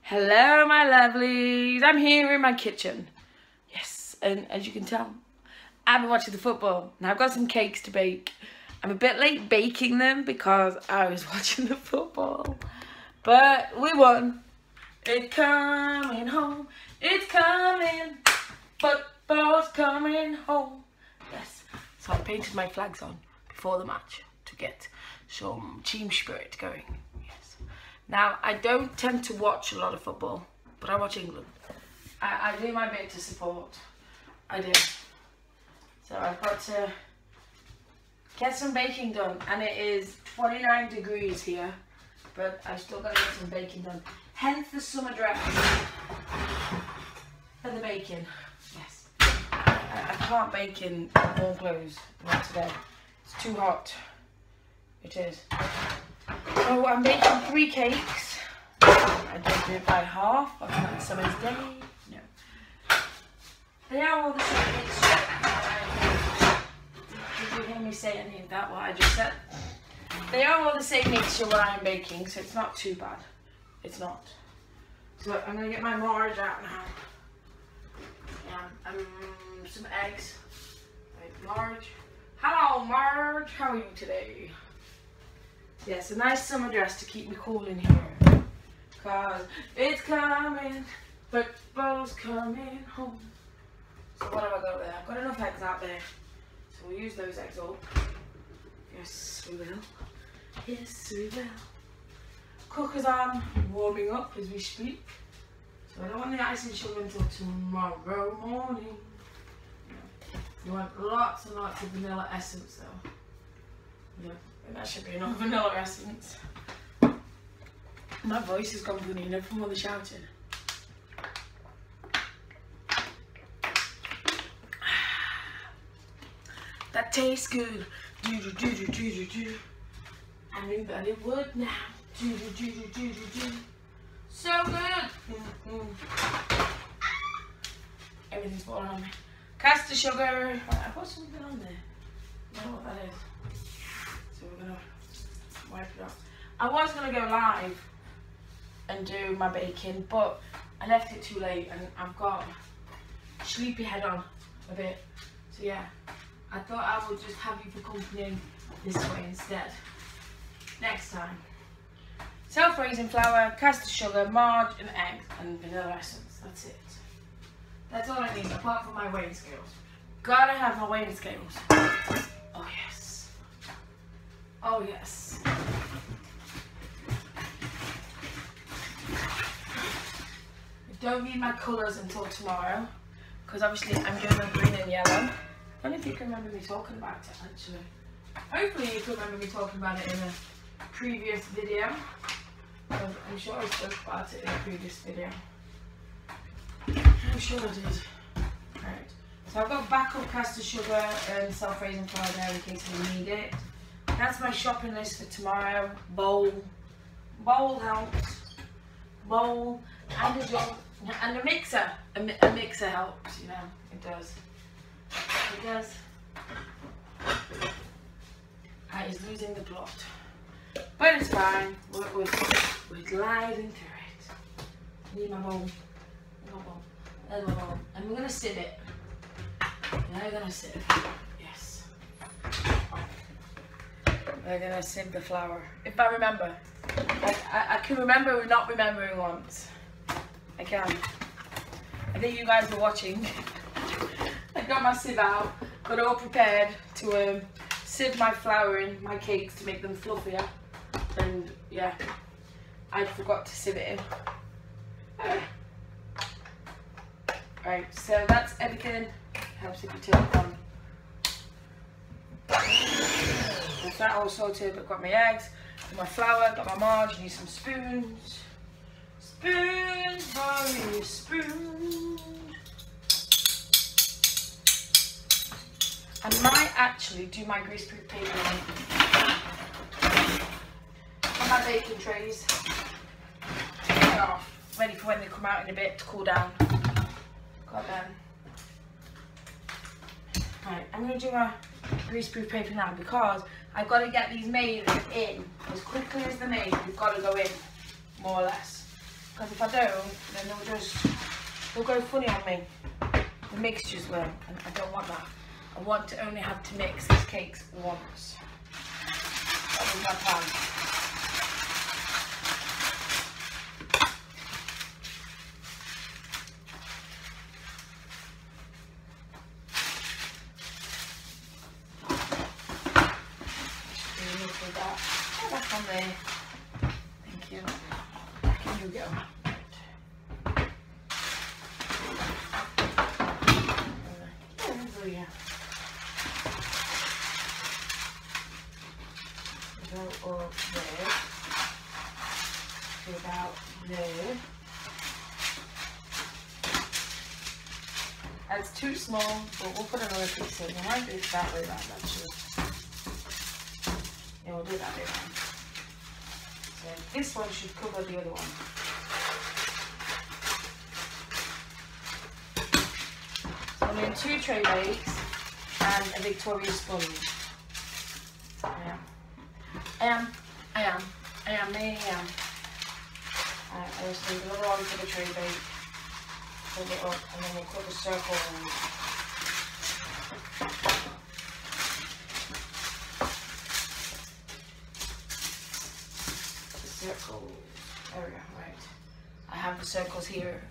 Hello my lovelies, I'm here in my kitchen. Yes, and as you can tell, I've been watching the football and I've got some cakes to bake. I'm a bit late baking them because I was watching the football, but we won. It's coming home, it's coming, football's coming home. Yes, so I painted my flags on before the match to get some team spirit going. Now, I don't tend to watch a lot of football, but I watch England. I do my bit to support. I do. So I've got to get some baking done. And it is 29 degrees here, but I've still got to get some baking done. Hence the summer dress for the baking. Yes. I can't bake in warm clothes. Not today. It's too hot. It is. So I'm baking 3 cakes. I don't do it by half. I've got summer's day. No. They are all the same mixture. Did you hear me say any of that, what I just said? They are all the same mixture when I'm baking, so it's not too bad. It's not. So I'm going to get my Marge out now. Yeah, some eggs. Right, Marge. Hello Marge, how are you today? Yes, a nice summer dress to keep me cool in here. Cause it's coming, football's coming home. So what have I got there? I've got enough eggs out there. So we'll use those eggs up. Yes, we will. Yes, we will. Cooker's on, warming up as we speak. So I don't want the icing sugar until tomorrow morning. You want lots and lots of vanilla essence though. Yeah. And that should be enough vanilla essence. My voice has gone funny, you know, from all the shouting. That tastes good. Do do do do do do do. I knew that it would now. Do do do do do do do. So good. Everything's falling on me. Caster sugar. I put something on there. I don't know what that is. So we're gonna wipe it off. I was gonna go live and do my baking, but I left it too late and I've got sleepy head on a bit. So yeah, I thought I would just have you for company this way instead. Next time. Self-raising flour, caster sugar, marge and eggs and vanilla essence. That's it. That's all I need apart from my weighing scales. Gotta have my weighing scales. Oh yes. Oh yes. I don't need my colours until tomorrow because obviously I'm doing a green and yellow. I don't know if you can remember me talking about it actually. Hopefully you can remember me talking about it in a previous video. I'm sure I spoke about it in a previous video. I'm sure I did. Right. So I've got backup caster sugar and self-raising flour there in case I need it. That's my shopping list for tomorrow. Bowl helps. Bowl and a jug and a mixer. A mixer helps, you know. It does. It does. I is losing the plot, but it's fine. We're gliding through it. I need my bowl. There's my bowl. And we're gonna sieve it. We're gonna sieve. Yes. We're gonna sieve the flour. If I remember. I can remember not remembering once. I can. I think you guys were watching. I got my sieve out. Got it all prepared to sieve my flour in my cakes to make them fluffier. And yeah, I forgot to sieve it in. Right, so that's everything. Helps if you turn it on. With that all sorted, I've got my eggs, got my flour, got my marge, need some spoons. Spoons for me, spoons. I might actually do my greaseproof paper on my baking trays. Take it off, ready for when they come out in a bit to cool down. Got them. Right, I'm going to do my greaseproof paper now because I've got to get these made in as quickly as they're made. We've got to go in, more or less. Because if I don't, then they'll go funny on me. The mixtures will, and I don't want that. I want to only have to mix these cakes once. That was my plan. That. Oh, back on there. Thank you. Back in you go. Hallelujah. Go up there. To about there. That's too small, but we'll put another piece in. We might do it that way around actually. Yeah, we'll do that way around. So this one should cover the other one. So I'm doing 2 tray bakes and a Victoria sponge. I am. I just need another one for the tray bake. Hold it up and then we'll cut the circle around. Circles. There we go, right. I have the circles here.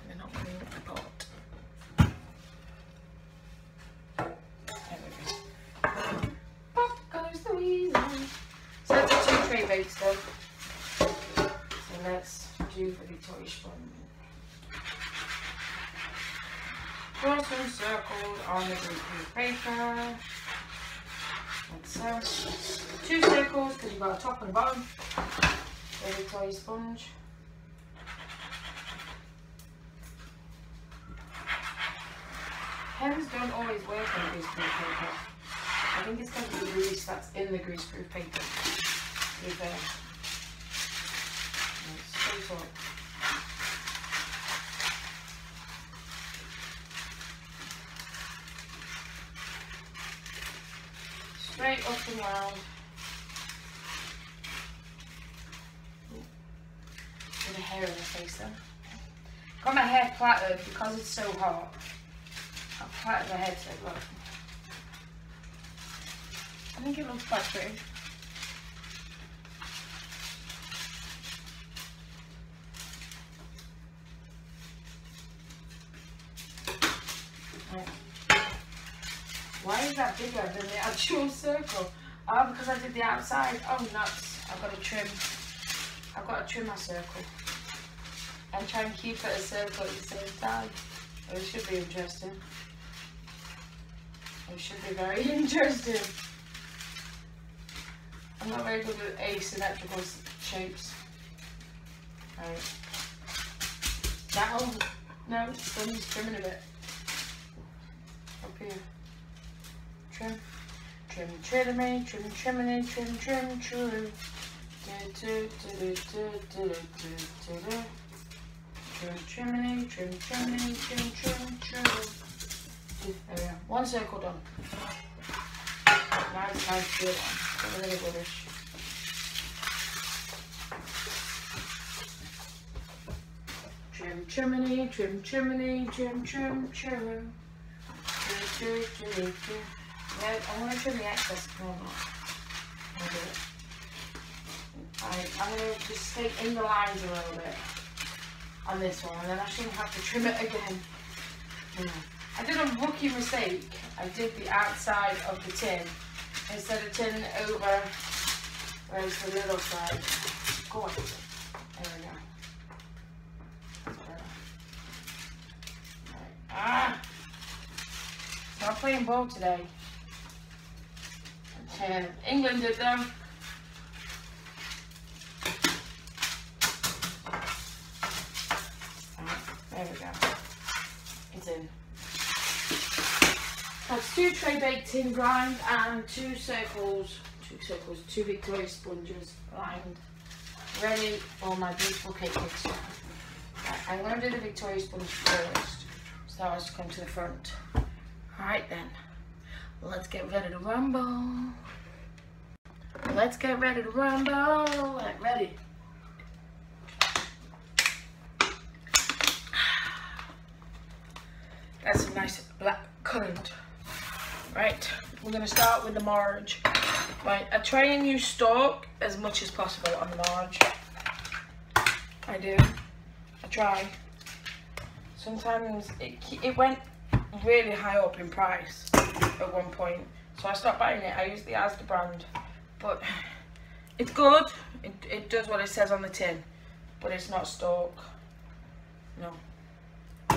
They're not coming in the pot. There we go. Pop goes the weasel. So that's the 2 tray bakes done. So let's do the Victoria sponge. Draw some circles on the greaseproof paper. Like so. 2 circles because you've got a top and a bottom. The Victoria sponge. Pens don't always work on greaseproof paper. I think it's because of the grease that's in the greaseproof paper. With so short. Straight up and round. With a hair in the face then. Got my hair plaited because it's so hot. I've plaited my head so look. I think it looks quite pretty. Right. Why is that bigger than the actual circle? Oh, because I did the outside. Oh, nuts. I've got to trim my circle. And try and keep it a circle at the same time. Oh, it should be interesting. It should be very interesting. I'm not very good with asymmetrical shapes. Right. That'll, no, still needs trimming a bit. Up here. Trim, trim, trimming, trim, trimming, trim, trim, trim. Trim, trimming, trim, trimming, trim, trim, trim. There we go. 1 circle done. Now it's time to do it on. Got a little rubbish. Trim, trimming, trim, trimming, trim, trim, trim. No, I want to trim the excess. No, I'm not. I'll do it. I'm going to just stay in the lines a little bit on this one, and then I shouldn't have to trim it again. Yeah. I did a rookie mistake. I did the outside of the tin instead of turning it over where it's the little side. Go on. There we go. That's better. Right. Ah! Not playing ball today. And England did them. There we go. It's in. That's 2 tray baked tin grind and 2 circles, 2 Victoria sponges lined, ready for my beautiful cake mixture. Right, I'm going to do the Victoria sponge first, so I'll just come to the front. Alright then, let's get ready to rumble. Let's get ready to rumble. Right, ready. going to start with the marge. Right, I try and use stalk as much as possible on the marge. I do. I try. Sometimes it went really high up in price at one point, so I stopped buying it. I use the Asda brand, but it's good. It does what it says on the tin, but it's not stalk. No. So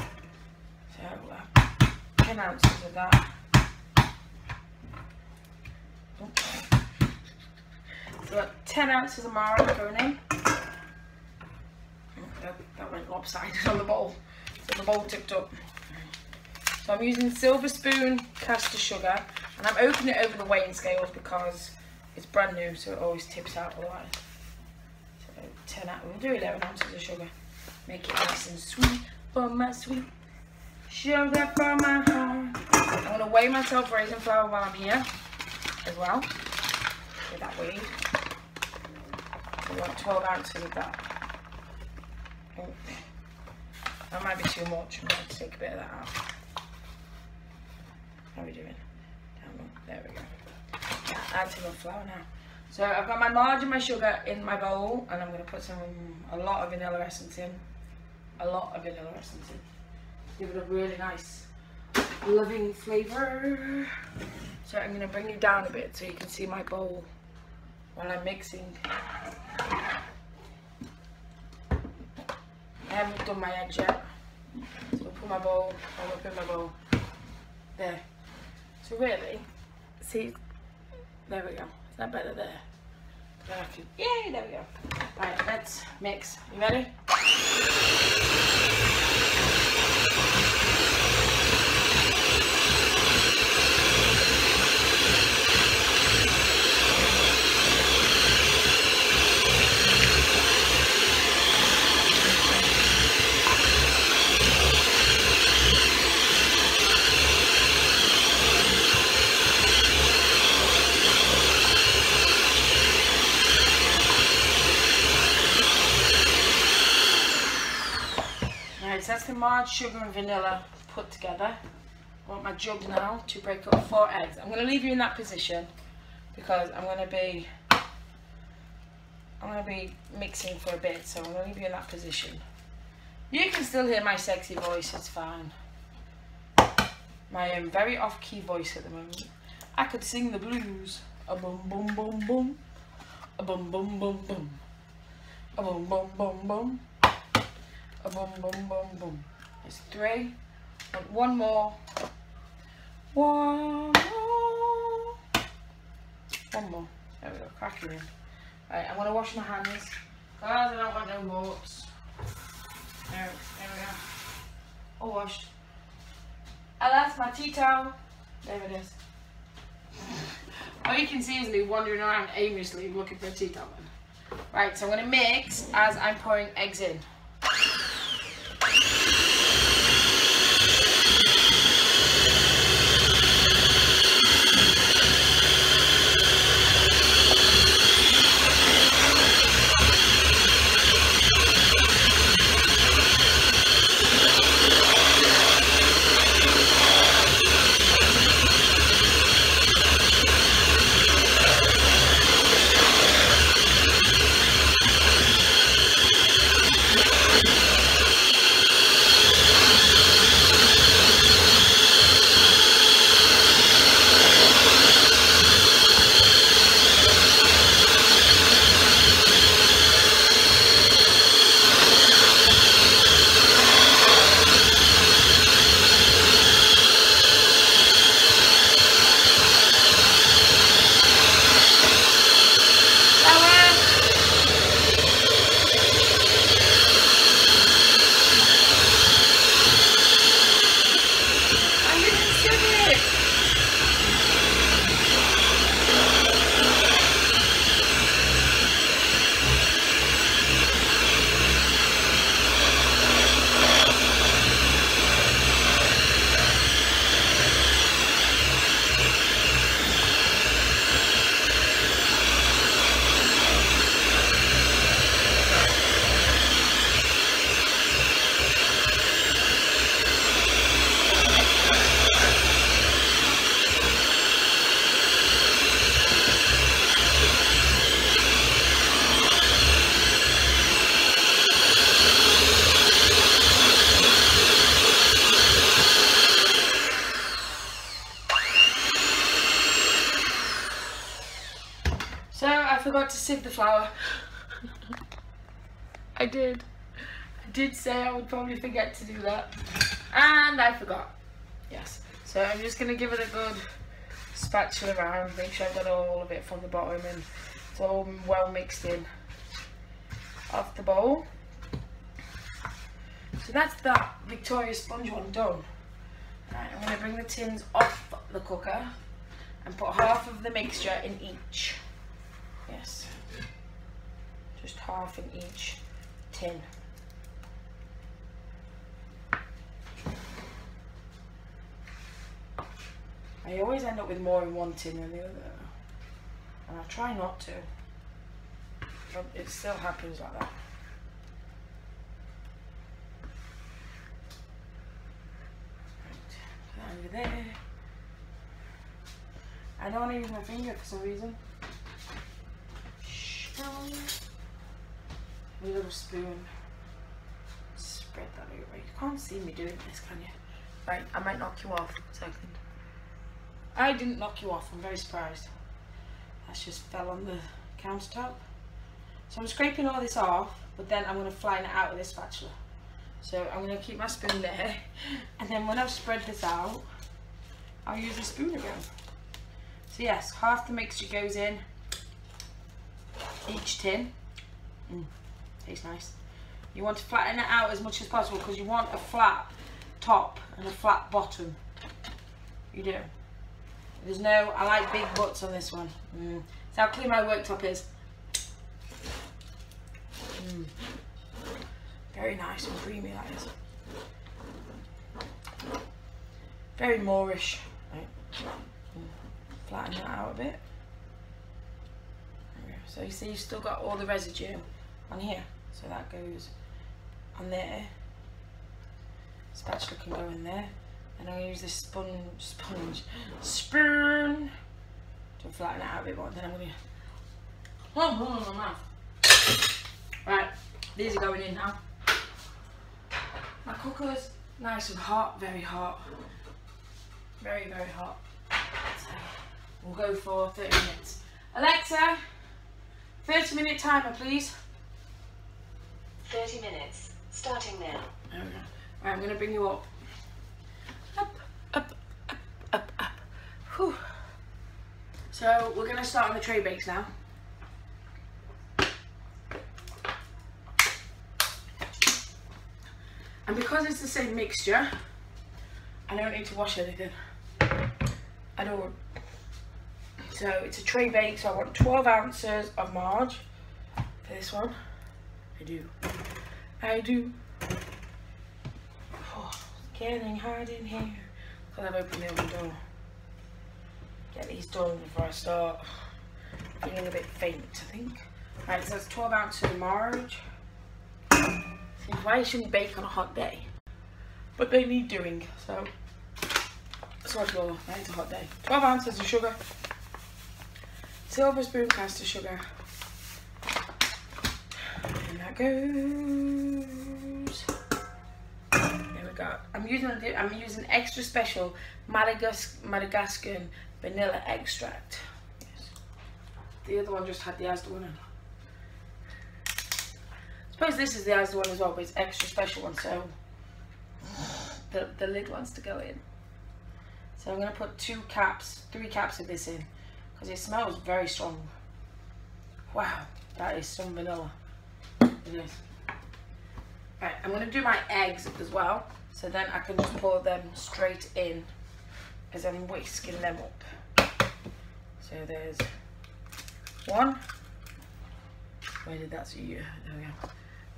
10 ounces of that. So got 10 ounces of marrow going in. That went lopsided on the bowl, so the bowl tipped up. So I'm using silver spoon caster sugar, and I'm opening it over the weighing scales because it's brand new, so it always tips out otherwise. So 10 ounces, we'll do 11 ounces of sugar. Make it nice and sweet for my sweet sugar for my heart. I'm going to weigh myself raisin flour while I'm here as well. Get that weighed. We want 12 ounces of that. Oh, that might be too much. I'm going to take a bit of that out. How are we doing? There we go. Add to the flour now. So I've got my marge and my sugar in my bowl, and I'm going to put a lot of vanilla essence in. A lot of vanilla essence in. Give it a really nice, loving flavour. So I'm going to bring you down a bit so you can see my bowl while I'm mixing. I haven't done my eggs yet, so I'll put my bowl, I'll open my bowl, there. So really, see, there we go, is that better there? Yay, there we go. Alright, let's mix. You ready? So that's the marge, sugar and vanilla put together. I want my jug now to break up 4 eggs. I'm going to leave you in that position because I'm going to be mixing for a bit, so I'm going to leave you in that position. You can still hear my sexy voice, it's fine. My very off-key voice at the moment. I could sing the blues. A boom boom boom boom. A boom boom boom boom. A boom boom boom boom. A boom boom boom boom. It's 3. And one more. One more. One more. There we go. Cracking in. Right, I'm going to wash my hands because I don't want no warts. There we go. All washed. And that's my tea towel. There it is. All you can see is me wandering around aimlessly looking for a tea towel. Right, so I'm going to mix as I'm pouring eggs in. sieve the flour. I did say I would probably forget to do that, and I forgot. Yes, so I'm just going to give it a good spatula around, make sure I've got all of it from the bottom and it's all well mixed in off the bowl. So that's that Victoria sponge one done. Right, I'm going to bring the tins off the cooker and put half of the mixture in each. Yes, just half in each tin. I always end up with more in one tin than the other, and I try not to, but it still happens like that. Right, put that over there. I don't want to use my finger for some reason. A little spoon. Spread that over. You can't see me doing this, can you? Right, I might knock you off. A second. I didn't knock you off. I'm very surprised. That just fell on the countertop. So I'm scraping all this off, but then I'm going to flatten it out with this spatula. So I'm going to keep my spoon there, and then when I've spread this out, I'll use the spoon again. So yes, half the mixture goes in each tin. Tastes nice. You want to flatten it out as much as possible because you want a flat top and a flat bottom. You do. There's no, I like big butts on this one. See how clean my worktop is. Very nice and creamy that is. Very Moorish. Right. Flatten that out a bit. So you see you've still got all the residue on here. So that goes on there. Spatula can go in there. And I'm going to use this spoon to flatten it out a bit more. Then I'm going to... my mouth. Right, these are going in now. My cooker's nice and hot, very hot. Very, very hot. So we'll go for 30 minutes. Alexa, 30-minute timer, please. 30 minutes, starting now. There we go. Right, I'm going to bring you up. Up, up, up, up, up. Whew. So we're going to start on the tray bakes now. And because it's the same mixture, I don't need to wash anything. I don't. So it's a tray bake, so I want 12 ounces of marge for this one. I do. I do. Oh, it's getting hard in here. Because I've opened the oven door. Get these done before I start. Feeling a bit faint, I think. Right, so that's 12 ounces of marge. Seems why you shouldn't bake on a hot day. But they need doing, so. Sort of all, right, it's a hot day. 12 ounces of sugar. Silver spoon caster sugar. And that goes. There we go. I'm using extra special Madagascan vanilla extract. Yes. The other one just had the Asda one in. I suppose this is the Asda one as well, but it's extra special one, so the lid wants to go in. So I'm going to put 3 caps of this in, because it smells very strong. Wow, that is some vanilla. It is. Right, I'm going to do my eggs as well, so then I can just pour them straight in as I'm whisking them up. So there's 1. Where did that see you? There we go.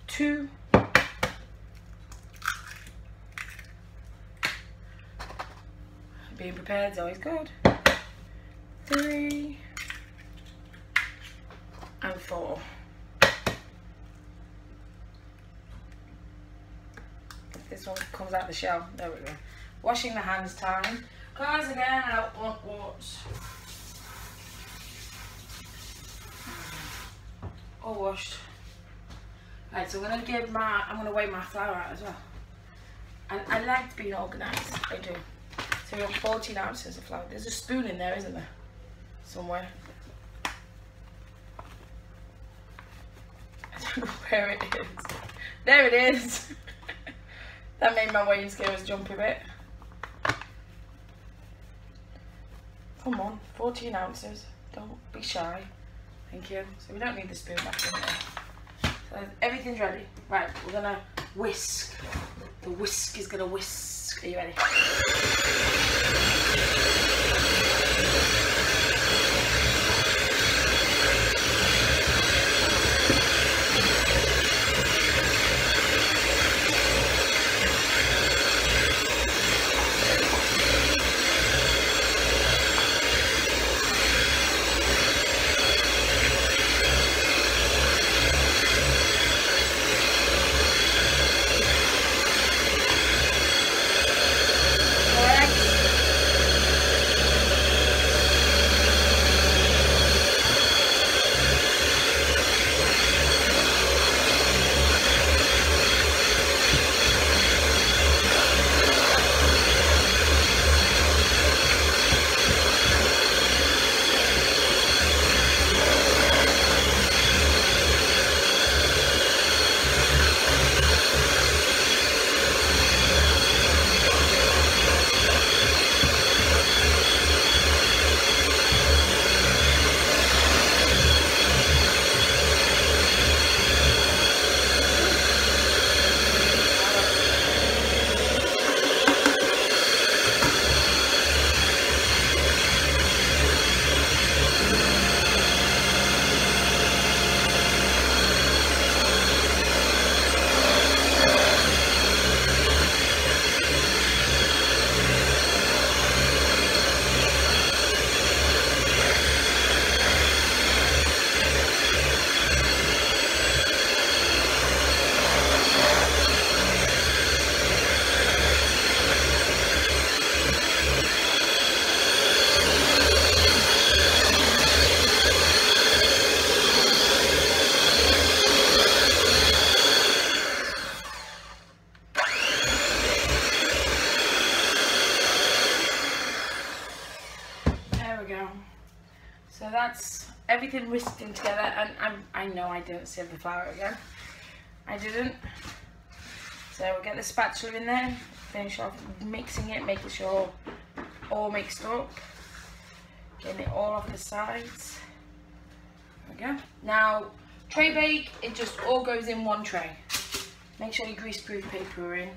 2. Being prepared is always good. 3 and 4. If this one comes out the shell, there we go. Washing the hands time. Because again, I don't want warts. All washed. Right, so I'm gonna weigh my flour out as well. And I like being organised, I do. So we have 14 ounces of flour. There's a spoon in there, isn't there? Somewhere. don't know where it is. There it is. That made my weighing scales jump a bit. Come on, 14 ounces. Don't be shy. Thank you. So we don't need the spoon back in there. So everything's ready. Right, we're gonna whisk. The whisk is gonna whisk. Are you ready? So that's everything whisked in together, and I know I didn't sieve the flour again. I didn't. So we'll get the spatula in there, finish off mixing it, making sure all mixed up, getting it all off the sides. There we go. Now tray bake, it just all goes in one tray. Make sure your greaseproof paper are in.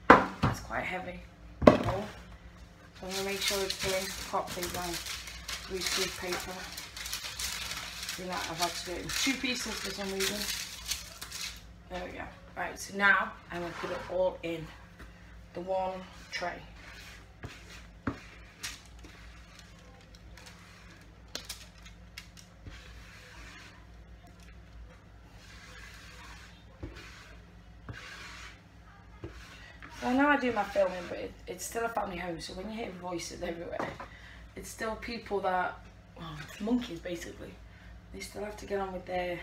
That's quite heavy. So I'm going to make sure it's in properly by greaseproof paper. See that I've had to do it in 2 pieces for some reason. There we go. Right, so now I'm going to put it all in the one tray. So I know I do my filming, but it's still a family home, so when you hear voices everywhere, it's still people that, well, it's monkeys basically. They still have to get on with their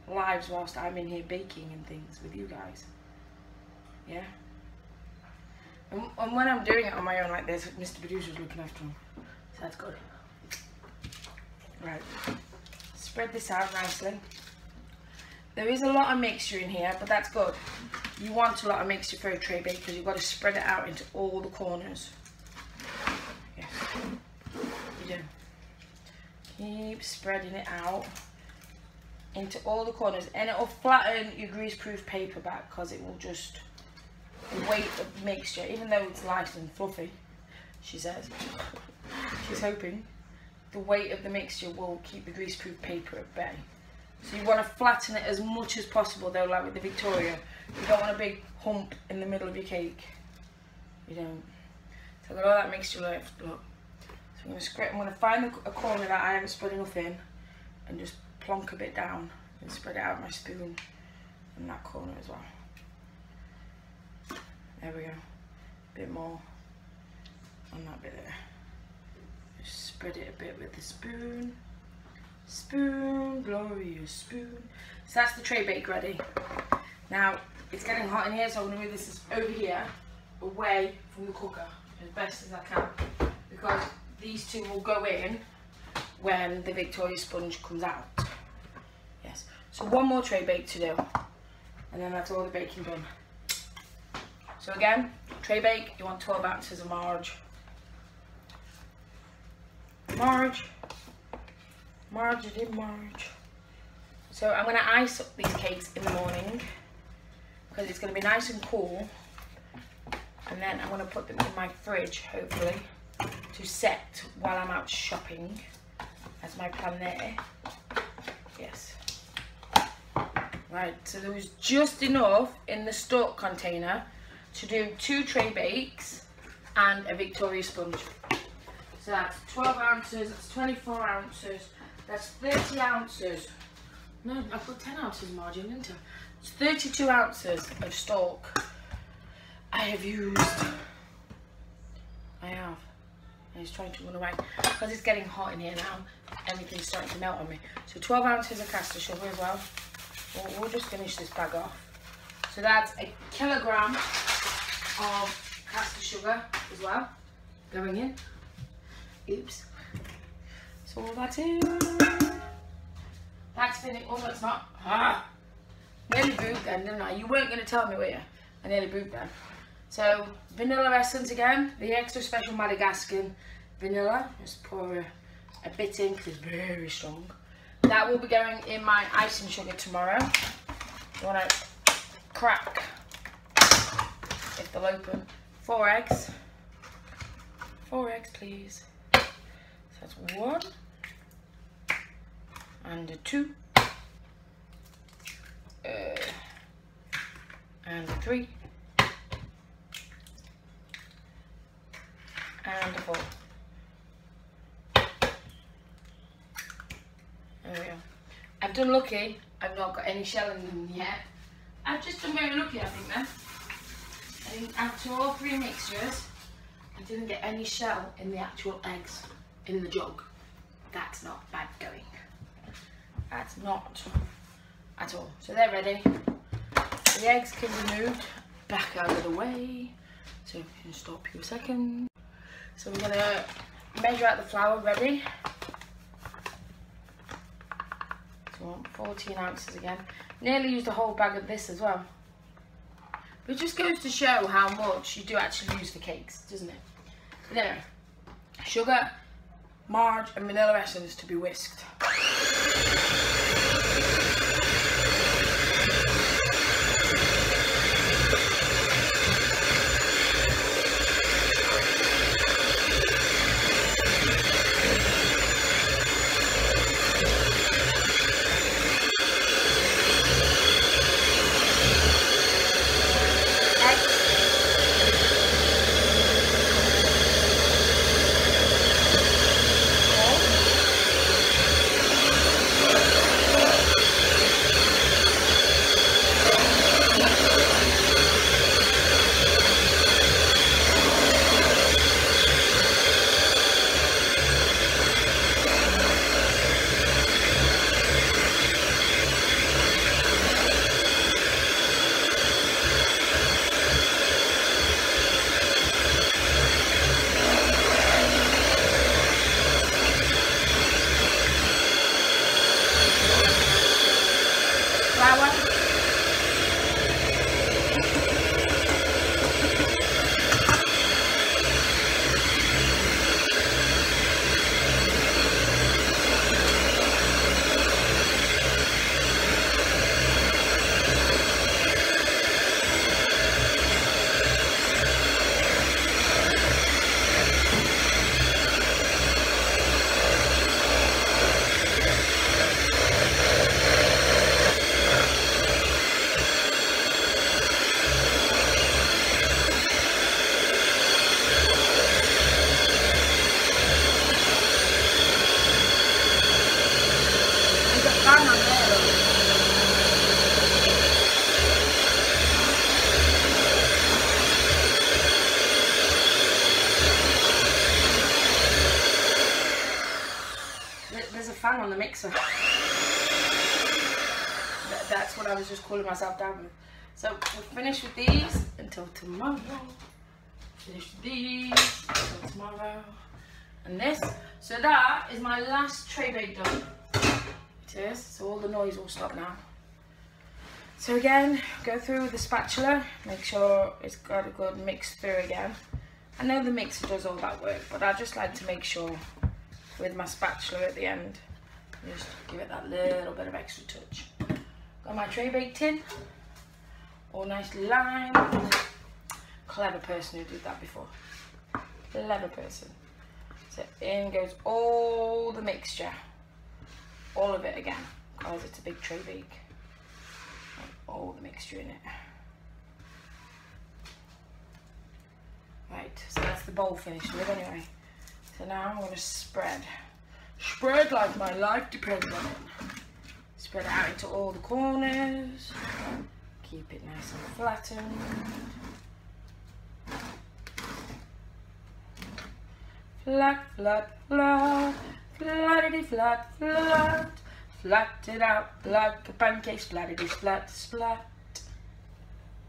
lives whilst I'm in here baking and things with you guys. Yeah. And when I'm doing it on my own like this, Mr. Producer's looking after them. So that's good. Right. Spread this out nicely. There is a lot of mixture in here, but that's good. You want a lot of mixture for a tray bake because you've got to spread it out into all the corners. Yes, you do. Keep spreading it out into all the corners, and it will flatten your greaseproof paper back because it will just, the weight of the mixture, even though it's light and fluffy, she says, she's hoping, the weight of the mixture will keep the greaseproof paper at bay. So you want to flatten it as much as possible though, like with the Victoria. You don't want a big hump in the middle of your cake. You don't. So I've got all that mixture left, look. So I'm going to find a corner that I haven't spread enough in and just plonk a bit down and spread it out with my spoon in that corner as well. There we go. A bit more on that bit there. Just spread it a bit with the spoon. Spoon, glorious spoon. So that's the tray bake ready. Now it's getting hot in here, so I'm going to move this over here, away from the cooker as best as I can, because these two will go in when the Victoria sponge comes out. Yes. So one more tray bake to do, and then that's all the baking done. So again, tray bake, you want 12 ounces of marge. Marge. So I'm going to ice up these cakes in the morning because it's going to be nice and cool, and then I'm going to put them in my fridge, hopefully, to set while I'm out shopping. That's my plan there. Yes. Right, so there was just enough in the stock container to do 2 tray bakes and a Victoria sponge. So that's 12 ounces, that's 24 ounces, that's 30 ounces. No, I put 10 ounces margin, didn't I? It's 32 ounces of stock I have used. I have. And it's trying to run away. Because it's getting hot in here now, everything's starting to melt on me. So 12 ounces of caster sugar as well. We'll just finish this bag off. So that's a kilogram of caster sugar as well going in. Oops. So all that's in. That's finished. Oh, it's not. Ah. Nearly booped then, didn't I? You weren't going to tell me, were you? I nearly booped then. So vanilla essence again. The extra special Madagascar vanilla. Just pour a bit in because it's very strong. That will be going in my icing sugar tomorrow. You want to crack, if they'll open, 4 eggs. 4 eggs, please. So that's 1 and a 2 and a 3 and a 4. There we go. I've done lucky. I've not got any shell in them yet. I've just done very lucky, I think, then. I think after all 3 mixtures, I didn't get any shell in the actual eggs in the jug. That's not bad going. That's not at all. So they're ready. The eggs can be moved back out of the way. So we can stop you a second. So we're going to measure out the flour ready. So I want 14 ounces again. Nearly used a whole bag of this as well. But it just goes to show how much you do actually use for cakes, doesn't it? But anyway, sugar, marge and vanilla essence to be whisked. There's a fan on the mixer. That's what I was just cooling myself down with. So we'll finish with these until tomorrow. Finish with these until tomorrow. And this. So that is my last tray bake done. it is. So all the noise will stop now. So again, go through with the spatula, make sure it's got a good mix through again. I know the mixer does all that work, but I just like to make sure with my spatula at the end, just give it that little bit of extra touch. Got my tray bake tin, all nicely lined. Clever person who did that before. Clever person. So in goes all the mixture, all of it again, because it's a big tray bake. All the mixture in it. Right, so that's the bowl finished with anyway. So now I'm going to spread like my life depends on it. Spread it out into all the corners. Keep it nice and flattened. Flat, flat, flat, flattity flat, flat. Flat it out like a pancake, splatty splat, splat.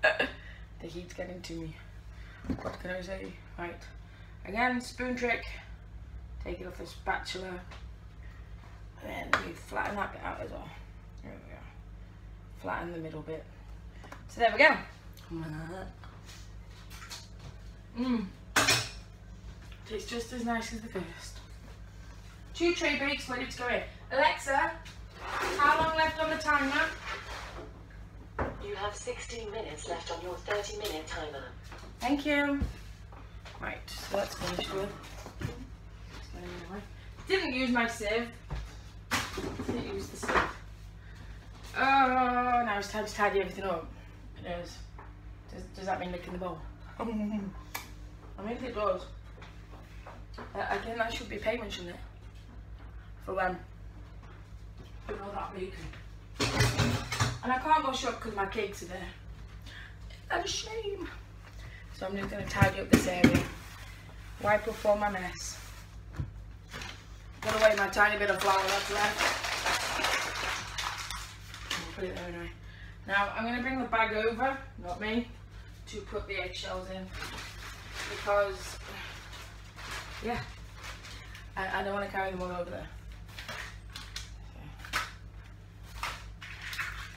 The heat's getting to me. What can I say? Right. Again, spoon trick. Take it off the spatula. And then we flatten that bit out as well. There we go. Flatten the middle bit. So there we go. Tastes just as nice as the first. 2 tray bakes ready to go in. Alexa, how long left on the timer? You have 16 minutes left on your 30-minute timer. Thank you. Right, so that's finished with. Didn't use my sieve. Didn't use the sieve. Oh, now it's time to tidy everything up. It is. Does that mean licking the bowl? I mean, if it does. Again, that should be payment, shouldn't it? For when you know that bacon. And I can't go shop because my cakes are there. That's a shame. So I'm just going to tidy up this area. Wipe off all my mess. Put away my tiny bit of flour that's left. I'll put it there anyway. Now I'm going to bring the bag over, not me, to put the eggshells in. Because, yeah, I don't want to carry them all over there.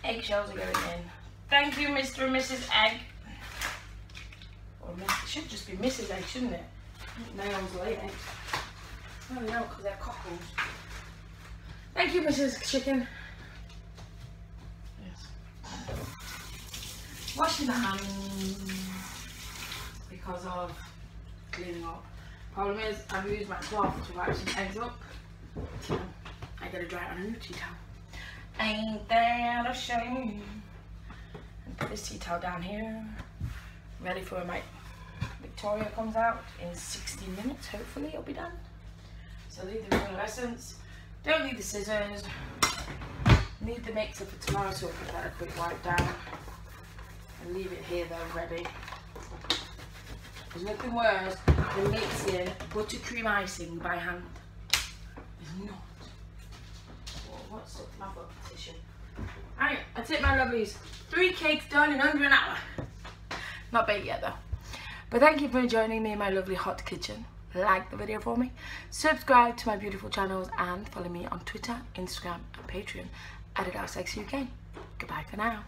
Eggshells are going in. Thank you, Mr. and Mrs. Egg. Or it should just be Mrs. Egg, shouldn't it? Males lay eggs. Oh no, because they're cockles. Thank you, Mrs. Chicken. Yes. Washing the hands because of cleaning up. Problem is, I've used my cloth to wipe some eggs up. So I gotta dry it on a new tea towel. Ain't that a shame? And put this tea towel down here, ready for when my Victoria comes out in 60 minutes. Hopefully it'll be done. So leave the vanilla essence. Don't need the scissors. Need the mixer for tomorrow, so I'll put that a quick wipe down and leave it here though, ready. There's nothing worse than mixing buttercream icing by hand. There's not. What's stuck to my butt tissue? Alright, that's it, my lovelies. 3 cakes done in under an hour. Not baked yet though. But thank you for joining me in my lovely hot kitchen. Like the video for me, subscribe to my beautiful channels, and follow me on Twitter, Instagram and Patreon at Adelesexyuk. Goodbye for now.